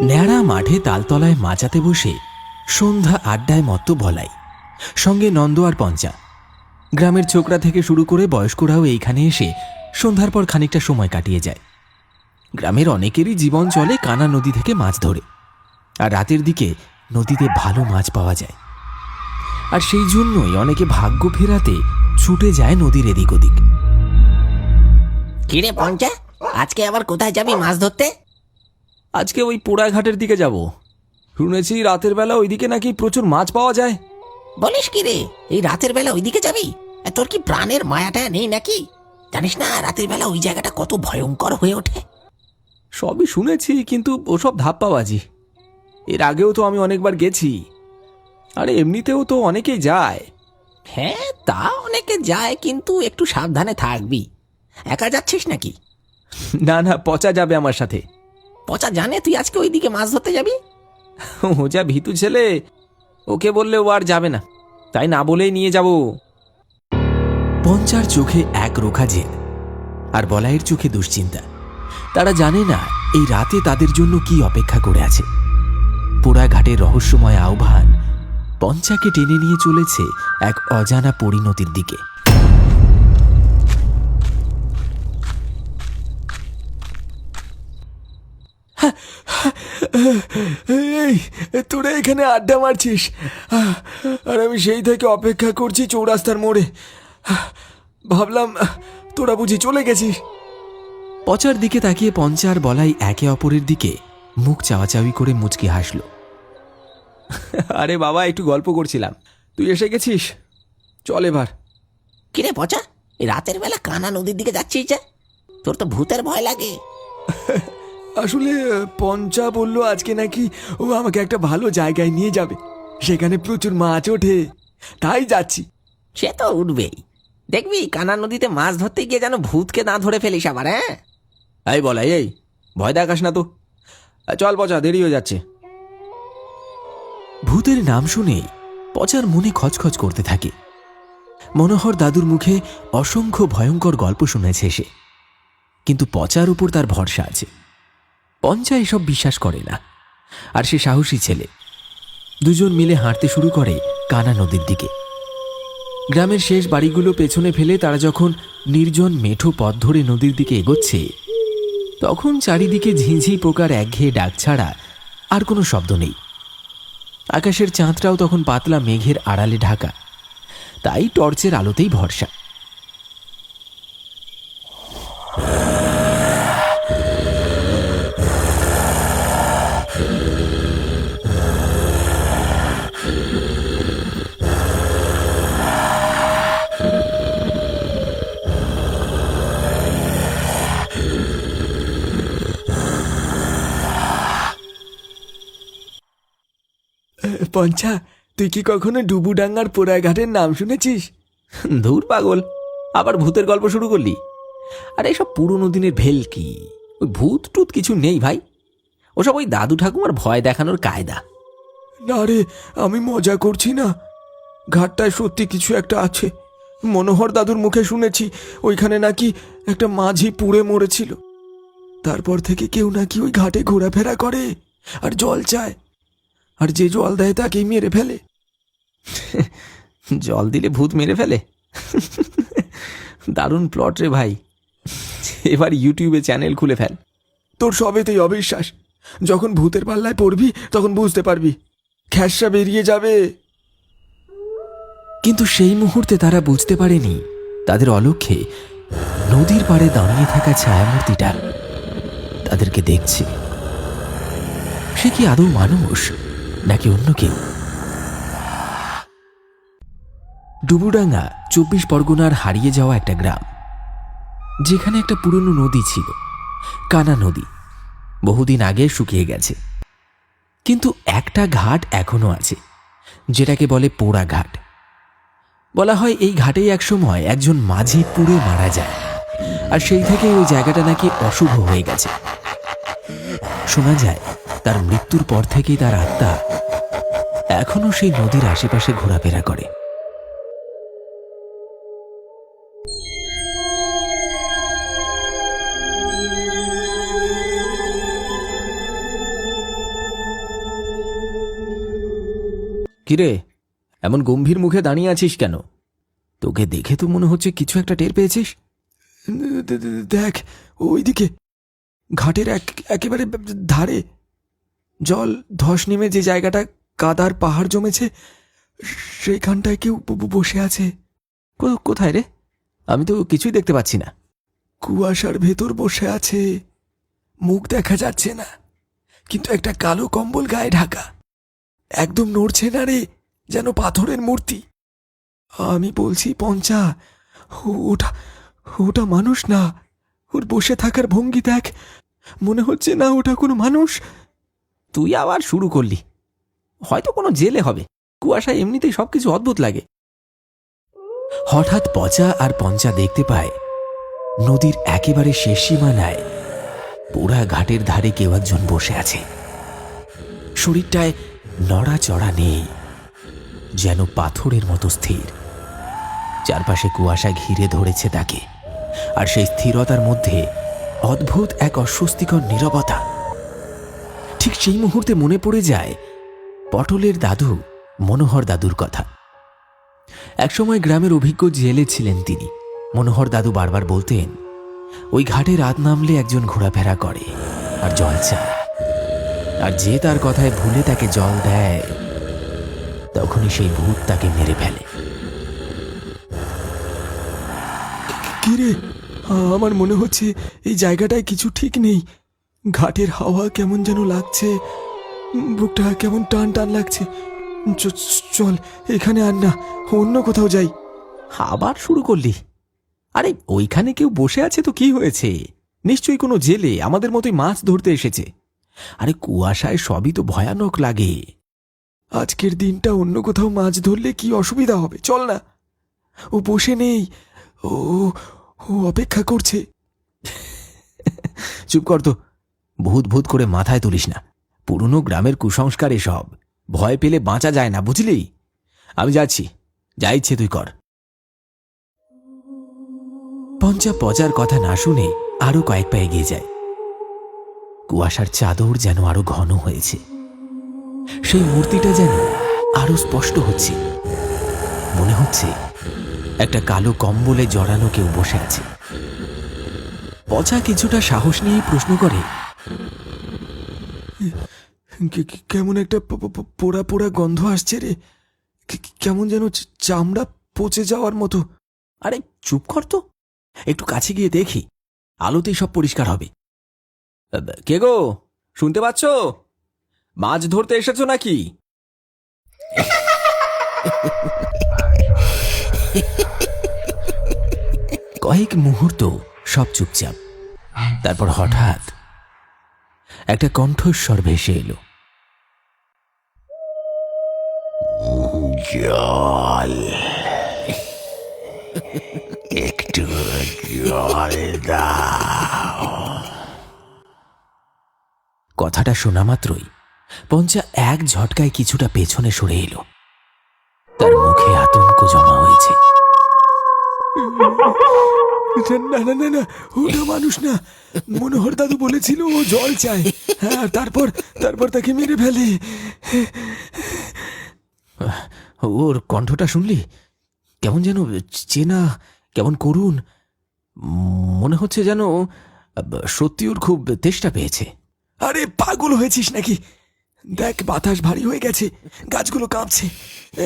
ন্যাড়া মাঠে তালতলায় মাচাতে বসে সন্ধ্যা আড্ডায় মত্ত বলাই, সঙ্গে নন্দ আর পঞ্চা। গ্রামের ছোকরা থেকে শুরু করে বয়স্করাও এইখানে এসে সন্ধ্যার পর খানিকটা সময় কাটিয়ে যায়। গ্রামের অনেকেরই জীবন চলে কানা নদী থেকে মাছ ধরে, আর রাতের দিকে নদীতে ভালো মাছ পাওয়া যায়। আর সেই জন্যই অনেকে ভাগ্য ফেরাতে ছুটে যায় নদীর এদিক ওদিক। কিরে পঞ্চা, আজকে আবার কোথায় যাবি মাছ ধরতে? আজকে ওই পোড়াঘাটের দিকে যাব। শুনেছি রাতের বেলা ওইদিকে নাকি প্রচুর মাছ পাওয়া যায়। বলিস কি রে, এই রাতের বেলা ওইদিকে যাবি? তোর কি প্রাণের মায়াটা নেই নাকি? জানিস না রাতের বেলা ওই জায়গাটা কত ভয়ঙ্কর হয়ে ওঠে? সবই শুনেছি, কিন্তু ওসব ধাপ্পাবাজি। এর আগেও তো আমি অনেকবার গেছি, আরে এমনিতেও তো অনেকেই যায়। হ্যাঁ, তা অনেকে যায়, কিন্তু একটু সাবধানে থাকবি। একা যাচ্ছিস নাকি? না না, পচা যাবে আমার সাথে। পচা জানে তুই আজকে ওইদিকে মাছ ধরতে যাবি? ও যা ভীতু ছেলে, ওকে বললে ও আর যাবে না, তাই না বলেই নিয়ে যাব। পঞ্চার চোখে এক রোখা জেদ, আর বলাইয়ের চোখে দুশ্চিন্তা। তারা জানে না এই রাতে তাদের জন্য কি অপেক্ষা করে আছে। পোড়াঘাটের রহস্যময় আহ্বান পঞ্চাকে টেনে নিয়ে চলেছে এক অজানা পরিণতির দিকে। এই তোরা এখানে আড্ডা মারছিস, আর আমি সেই থেকে অপেক্ষা করছি চৌরাস্তার মোড়ে। ভাবলাম তোরা বুঝি চলে গেছিস। পচার দিকে তাকিয়ে পঞ্চার বলাই একে অপরের দিকে মুখ চাওয়াচাওয়ি করে মুচকি হাসল। আরে বাবা, একটু গল্প করছিলাম, তুই এসে গেছিস, চল এবার। কিরে পচা, এই রাতের বেলা কানা নদীর দিকে যাচ্ছিস যে? তোর তো ভূতের ভয় লাগে। আসলে পঞ্চা বলল আজকে নাকি ও আমাকে একটা ভালো জায়গায় নিয়ে যাবে, সেখানে প্রচুর মাছ ওঠে, তাই যাচ্ছি। সে তো উঠবেই, দেখবি কানা নদীতে মাছ ধরতে গিয়ে যেন ভূতকে না ধরে ফেলিস আবার। হ্যাঁ, এই বলাই, এই ভয় দেখাস না তো, চল পচা, দেরি হয়ে যাচ্ছে। ভূতের নাম শুনেই পচার মনে খচখচ করতে থাকে। মনোহর দাদুর মুখে অসংখ্য ভয়ঙ্কর গল্প শুনেছে সে, কিন্তু পচার উপর তার ভরসা আছে। পঞ্চা এসব বিশ্বাস করে না, আর সে সাহসী ছেলে। দুজন মিলে হাঁটতে শুরু করে কানা নদীর দিকে। গ্রামের শেষ বাড়িগুলো পেছনে ফেলে তারা যখন নির্জন মেঠো পথ ধরে নদীর দিকে এগোচ্ছে, তখন চারিদিকে ঝিঁঝি পোকার একঘেয়ে ডাক ছাড়া আর কোনো শব্দ নেই। আকাশের চাঁদটাও তখন পাতলা মেঘের আড়ালে ঢাকা, তাই টর্চের আলোতেই ভরসা। পঞ্চা, তুই কি কখনো ডুবুডাঙ্গার পোড়াঘাটের নাম শুনেছিস? ধুর পাগল, আবার ভূতের গল্প শুরু করলি? আর এসব পুরনো দিনের ভেলকি, ওই ভূত টুত কিছু নেই ভাই, ওসব ওই দাদু ঠাকুমার ভয় দেখানোর কায়দা। না রে, আমি মজা করছি না, ঘাটটায় সত্যি কিছু একটা আছে। মনোহর দাদুর মুখে শুনেছি ওইখানে নাকি একটা মাঝি পুড়ে মরেছিল। তারপর থেকে কেউ নাকি ওই ঘাটে ঘোরাফেরা করে আর জল চায়, আর যে জল দেয় তাকেই মেরে ফেলে। জল দিলে ভূত মেরে ফেলে? দারুণ প্লট রে ভাই, এবার ইউটিউবে চ্যানেল খুলে ফেল। তোর সবেতেই অবিশ্বাস, যখন ভূতের পাল্লায় পড়বি তখন বুঝতে পারবি, খ্যাসা বেরিয়ে যাবে। কিন্তু সেই মুহূর্তে তারা বুঝতে পারেনি তাদের অলক্ষ্যে নদীর পাড়ে দাঁড়িয়ে থাকা ছায়ামূর্তিটা তাদেরকে দেখছে। সে কি আদৌ মানুষ নাকি অন্য কেউ? ডুবুডাঙ্গা 24 পরগনার হারিয়ে যাওয়া একটা গ্রাম, যেখানে একটা পুরনো নদী ছিল, কানা নদী। বহুদিন আগে শুকিয়ে গেছে, কিন্তু একটা ঘাট এখনো আছে, যেটাকে বলে পোড়া ঘাট। বলা হয় এই ঘাটেই একসময় একজন মাঝি পুড়ে মারা যায়, আর সেই থেকে ওই জায়গাটা নাকি অশুভ হয়ে গেছে। শোনা যায় তার মৃত্যুর পর থেকেই তার আত্মা এখনো সেই নদীর আশেপাশে ঘোরাফেরা করে। কিরে, এমন গম্ভীর মুখে দাঁড়িয়ে আছিস কেন? তোকে দেখে তো মনে হচ্ছে কিছু একটা টের পেয়েছিস। দেখ ওইদিকে, ঘাটের একেবারে ধারে জল ধস নেমে যে জায়গাটা কাদার পাহাড় জমেছে, সেইখানটায় কেউ বসে আছে। কোথায় রে? আমি তো কিছুই দেখতে পাচ্ছি না। কুয়াশার ভেতর বসে আছে, মুখ দেখা যাচ্ছে না, কিন্তু একটা কালো কম্বল গায়ে ঢাকা, একদম নড়ছে না রে, যেন পাথরের মূর্তি। আমি বলছি পঞ্চা, ওটা ওটা মানুষ না। ওর বসে থাকার ভঙ্গি দেখ, মনে হচ্ছে না ওটা কোনো মানুষ। তুই আবার শুরু করলি। হয়তো কোনো জেলে হবে। কুয়াশায় এমনিতেই সবকিছু অদ্ভুত লাগে। হঠাৎ পচা আর পঞ্চা দেখতে পায় নদীর একেবারে শেষ সীমানায় পোড়া ঘাটের ধারে কেউ একজন বসে আছে। শরীরটায় নড়াচড়া নেই, যেন পাথরের মতো স্থির। চারপাশে কুয়াশা ঘিরে ধরেছে তাকে, আর সেই স্থিরতার মধ্যে অদ্ভুত এক অস্বস্তিকর নীরবতা। ঠিক সেই মুহূর্তে মনে পড়ে যায় পটলের দাদু মনোহর দাদুর কথা। একসময় গ্রামের অভিজ্ঞ জেলে ছিলেন তিনি। মনোহর দাদু বারবার বলতেন, ওই ঘাটে রাত নামলে একজন ঘোরাফেরা করে আর জল চায়, আর যে তার কথায় ভুলে তাকে জল দেয়, তখনই সেই ভূত তাকে মেরে ফেলে। কিরে, আমার মনে হচ্ছে এই জায়গাটায় কিছু ঠিক নেই। ঘাটের হাওয়া কেমন যেন লাগছে, বুকটা কেমন টান টান লাগছে। চল এখানে আর না, অন্য কোথাও যাই। আবার শুরু করলি? আরে ওইখানে কেউ বসে আছে তো কি হয়েছে? নিশ্চয়ই কোনো জেলে আমাদের মতোই মাছ ধরতে এসেছে। আরে কুয়াশায় সবই তো ভয়ানক লাগে। আজকের দিনটা অন্য কোথাও মাছ ধরলে কি অসুবিধা হবে? চল না। ও বসে নেই, ও ও অপেক্ষা করছে। চুপ কর তো, ভূত ভূত করে মাথায় তুলিস না। পুরনো গ্রামের কুসংস্কার এসব। ভয় পেলে বাঁচা যায় না, বুঝলি? আমি যাচ্ছি, যা ইচ্ছে তুই কর। পঞ্চা পচার কথা না শুনে আরো কয়েক পা এগিয়ে যায়। কুয়াশার চাদর যেন আরো ঘন হয়েছে, সেই মূর্তিটা যেন আরো স্পষ্ট হচ্ছে। মনে হচ্ছে একটা কালো কম্বলে জড়ানো কেউ বসে আছে। পচা কিছুটা সাহস নিয়ে প্রশ্ন করে, কেমন একটা পোড়া পোড়া গন্ধ আসছে রে, কেমন যেন চামড়া পচে যাওয়ার মতো। আরে চুপ কর তো, একটু কাছে গিয়ে দেখি, আলোতেই সব পরিষ্কার হবে। কে গো, শুনতে পাচ্ছ? মাছ ধরতে এসেছো নাকি? কয়েক মুহূর্ত সব চুপচাপ। তারপর হঠাৎ একটা কণ্ঠস্বর ভেসে এলো, জল, একটু জল দাও। কথাটা শোনা মাত্রই পঞ্চা এক ঝটকায় কিছুটা পেছনে সরে এলো। তার মুখে আতঙ্ক জমা হয়েছে। না না না না, ওটা মানুষ না। মনোহর দাদু বলেছিল ও জল চায়, হ্যাঁ, তারপর তারপর তাকে মেরে ফেলে। ওর কণ্ঠটা শুনলি? কেমন যেন চেনা, কেমন করুণ। মনে হচ্ছে যেন সত্যি ওর খুব তেষ্টা পেয়েছে। আরে পাগল হয়েছিস নাকি? দেখ বাতাস ভারী হয়ে গেছে, গাছগুলো কাঁপছে।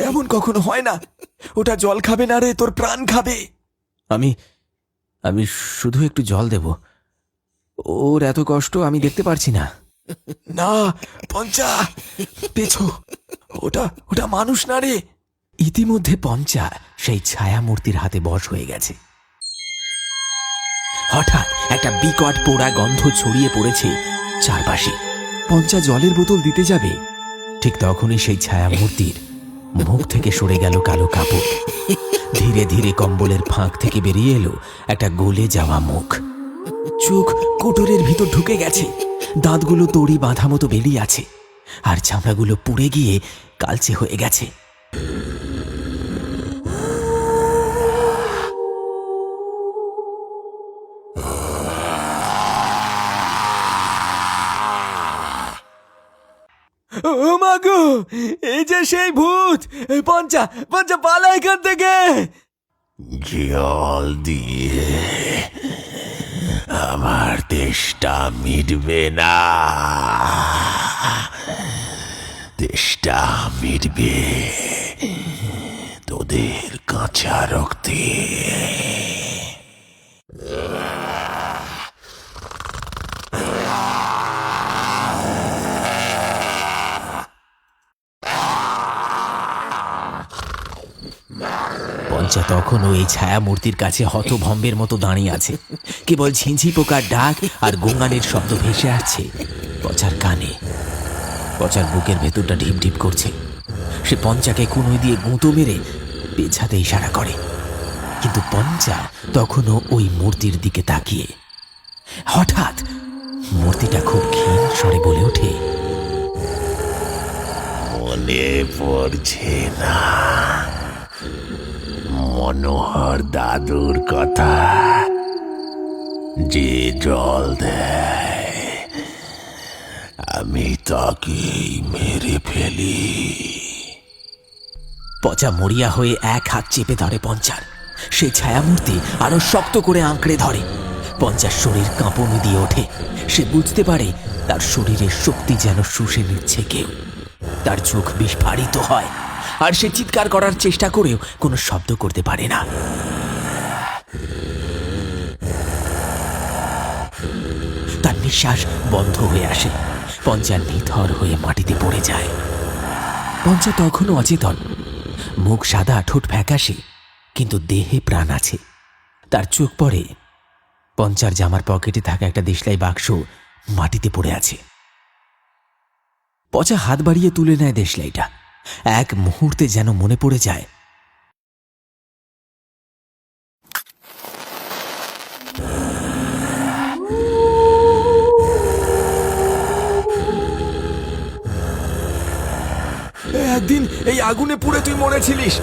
এমন কখনো হয় না। ওটা জল খাবে না রে, তোর প্রাণ খাবে। আমি আমি শুধু একটু জল দেব। ওর এত কষ্ট আমি দেখতে পারছি না। না পঞ্চা, পেছো, ওটা ওটা মানুষ না রে। ইতিমধ্যে পঞ্চা সেই ছায়া মূর্তির হাতে বশ হয়ে গেছে। হঠাৎ একটা বিকট পোড়া গন্ধ ছড়িয়ে পড়েছে চারপাশে। পঞ্চা জলের বোতল দিতে যাবে, ঠিক তখনই সেই ছায়া মূর্তির মুখ থেকে সরে গেল কালো কাপড়। ধীরে ধীরে কম্বলের ফাঁক থেকে বেরিয়ে এলো একটা গলে যাওয়া মুখ। চোখ কোটরের ভিতর ঢুকে গেছে, দাঁতগুলো দড়ি বাঁধা মতো বেরিয়ে আছে, আর চামড়াগুলো পুড়ে গিয়ে কালচে হয়ে গেছে। ও মাগো, এই যে সেই ভূত! পঞ্চা, পঞ্চা, পালা এখান থেকে! জল দিয়ে আমার তেষ্টা মিটবে না, তেষ্টা মিটবে তোদের কাঁচা রক্তে। পঞ্চা তখনও এই ছায়া মূর্তির কাছে হতভম্বের মতো দাঁড়িয়ে আছে। কেবল ঝিঁঝি পোকার ডাক আর গঙ্গানের শব্দ ভেসে আসছে পচার কানে। পচার বুকের ভেতরটা ঢিপ ঢিপ করছে। সে পঞ্চাকে কুনোই দিয়ে গুঁতো মেরে পেছাতে ইশারা করে, কিন্তু পঞ্চা তখনও ওই মূর্তির দিকে তাকিয়ে। হঠাৎ মূর্তিটা খুব ক্ষীণ স্বরে বলে ওঠে, মনে পড়ছে না মনোহর দাদুর কথা? যে জল দেয় আমি তাকেই মেরে ফেলি। পচা মরিয়া হয়ে এক হাত চেপে ধরে পঞ্চার। সে ছায়ামূর্তি আরো শক্ত করে আঁকড়ে ধরে। পঞ্চার শরীর কাঁপুনি দিয়ে ওঠে। সে বুঝতে পারে তার শরীরের শক্তি যেন শুষে নিচ্ছে কেউ। তার চোখ বিস্ফারিত হয়, আর সে চিৎকার করার চেষ্টা করেও কোনো শব্দ করতে পারে না। তার নিঃশ্বাস বন্ধ হয়ে আসে। পঞ্চা নিথর হয়ে মাটিতে পড়ে যায়। পঞ্চা তখনও অচেতন। মুখ সাদা, ঠোঁট ফ্যাকাশে, কিন্তু দেহে প্রাণ আছে। তার চোখ পড়ে পঞ্চার জামার পকেটে থাকা একটা দেশলাই বাক্স মাটিতে পড়ে আছে। পচা হাত বাড়িয়ে তুলে নেয় দেশলাইটা। এক মুহূর্তে যেন মনে পড়ে যায় একদিন এই আগুনে পুড়ে তুই মরেছিলিস,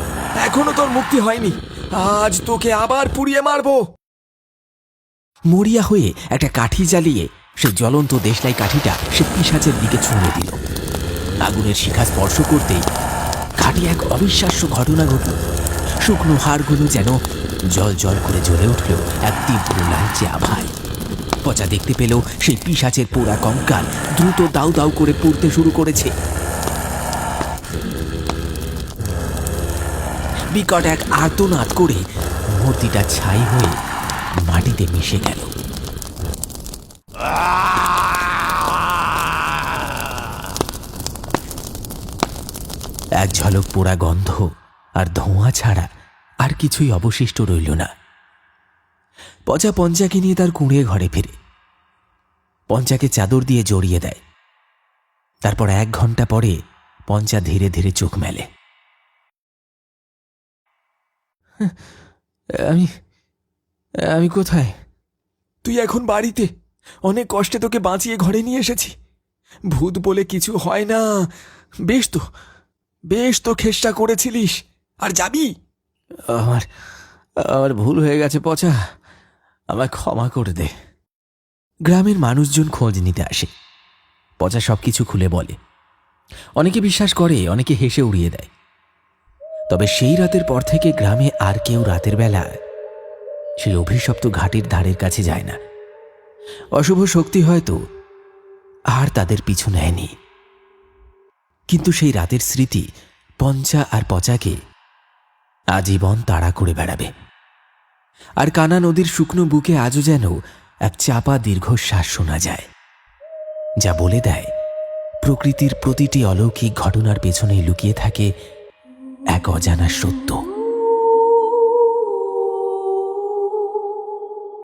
এখনো তোর মুক্তি হয়নি। আজ তোকে আবার পুড়িয়ে মারবো। মরিয়া হয়ে একটা কাঠি জ্বালিয়ে সে জ্বলন্ত দেশলাই কাঠিটা সে পিশাচের দিকে ছুঁড়ে দিল। আগুনের শিখা স্পর্শ করতেই কাঠি এক অবিশ্বাস্য ঘটনা ঘটল। শুকনো হাড়গুলো যেন জল জল করে জ্বলে উঠল এক তীব্র লালচে আভায়। পচা দেখতে পেল সেই পিশাচের পোড়া কঙ্কাল দ্রুত দাউ দাউ করে পুড়তে শুরু করেছে। বিকট এক আর্তনাদ করে মূর্তিটা ছাই হয়ে মাটিতে মিশে গেল। এক ঝলক পোড়া গন্ধ আর ধোঁয়া ছাড়া আর কিছুই অবশিষ্ট রইল না। পচা পঞ্চাকে নিয়ে তার কুঁড়ে ঘরে ফিরে। পঞ্চাকে চাদর দিয়ে জড়িয়ে দেয়। তারপর 1 ঘন্টা পরে পঞ্চা ধীরে ধীরে চোখ মেলে। আমি আমি কোথায়? তুই এখন বাড়িতে। অনেক কষ্টে তোকে বাঁচিয়ে ঘরে নিয়ে এসেছি। ভূত বলে কিছু হয় না। বেশ তো চেষ্টা করেছিলিস। আর যাবি? আমার আমার ভুল হয়ে গেছে পচা, আমায় ক্ষমা করে দে। গ্রামের মানুষজন খোঁজ নিতে আসে। পচা সবকিছু খুলে বলে। অনেকে বিশ্বাস করে, অনেকে হেসে উড়িয়ে দেয়। তবে সেই রাতের পর থেকে গ্রামে আর কেউ রাতের বেলা সেই অভিশপ্ত ঘাটের ধারের কাছে যায় না। অশুভ শক্তি হয়তো আর তাদের পিছু নেয়নি, কিন্তু সেই রাতের স্মৃতি পঞ্চা আর পচাকে আজীবন তাড়া করে বেড়াবে। আর কানা নদীর শুকনো বুকে আজও যেন এক চাপা দীর্ঘশ্বাস শোনা যায়, যা বলে দেয় প্রকৃতির প্রতিটি অলৌকিক ঘটনার পেছনেই লুকিয়ে থাকে এক অজানা সত্য।